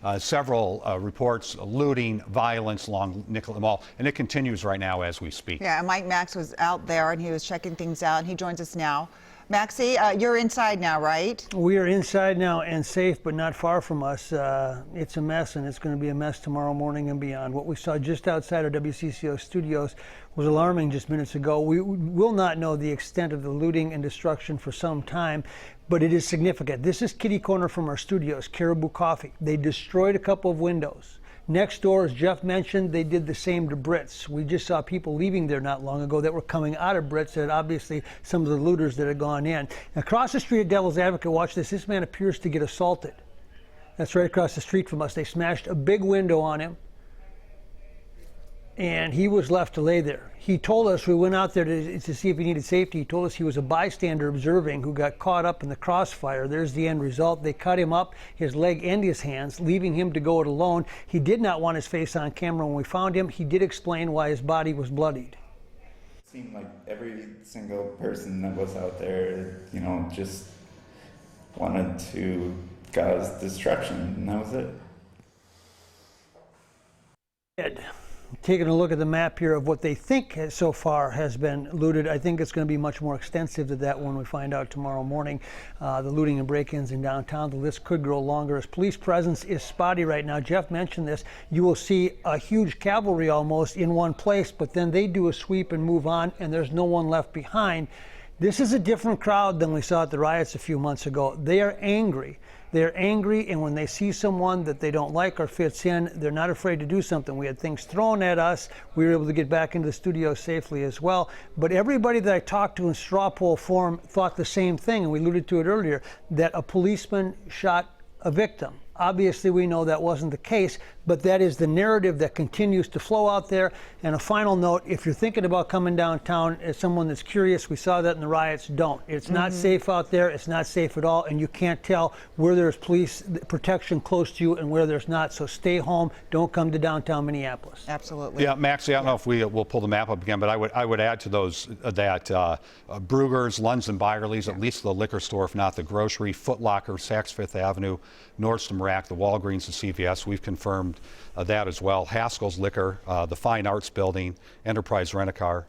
been several reports of looting, violence along Nicollet Mall, and it continues right now as we speak. Yeah, Mike Max was out there and he was checking things out, and he joins us now. Maxie, you're inside now, right? We are inside now and safe, but not far from us. It's a mess, and it's going to be a mess tomorrow morning and beyond. What we saw just outside our WCCO studios was alarming just minutes ago. We will not know the extent of the looting and destruction for some time, but it is significant. This is kitty corner from our studios, Caribou Coffee. They destroyed a couple of windows. Next door, as Jeff mentioned, they did the same to Brits. We just saw people leaving there not long ago that were coming out of Brits, and obviously some of the looters that had gone in. Across the street at Devil's Advocate, watch this. This man appears to get assaulted. That's right across the street from us. They smashed a big window on him, and he was left to lay there. He told us, we went out there to see if he needed safety. He told us he was a bystander observing who got caught up in the crossfire. There's the end result. They cut him up, his leg and his hands, leaving him to go it alone. He did not want his face on camera when we found him. He did explain why his body was bloodied. It seemed like every single person that was out there, just wanted to cause destruction, and that was it. Taking a look at the map here of what they think so far has been looted, I think it's going to be much more extensive than that when we find out tomorrow morning. The looting and break-ins in downtown, the list could grow longer as police presence is spotty right now. Jeff mentioned this. You will see a huge cavalry almost in one place, but then they do a sweep and move on, and there's no one left behind. This is a different crowd than we saw at the riots a few months ago. They are angry. They're angry, and when they see someone that they don't like or fits in, they're not afraid to do something. We had things thrown at us. We were able to get back into the studio safely as well. But everybody that I talked to in straw poll form thought the same thing, and we alluded to it earlier, that a policeman shot a victim. Obviously, we know that wasn't the case, but that is the narrative that continues to flow out there. And a final note, if you're thinking about coming downtown as someone that's curious, we saw that in the riots, don't. It's not safe out there. It's not safe at all, and you can't tell where there's police protection close to you and where there's not. So stay home. Don't come to downtown Minneapolis. Absolutely. Yeah, Maxie, I don't know if we'll pull the map up again, but I would add to those that Brugger's, Lunds and Byerly's, at least the liquor store, if not the grocery, Foot Locker, Saks Fifth Avenue, Nordstrom Rack, the Walgreens and CVS, we've confirmed that as well. Haskell's Liquor, the Fine Arts Building, Enterprise Rent-A-Car.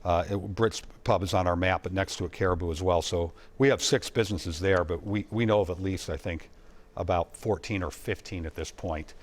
Brits Pub is on our map, but next to it, Caribou as well. So we have 6 businesses there, but we know of at least, I think, about 14 or 15 at this point.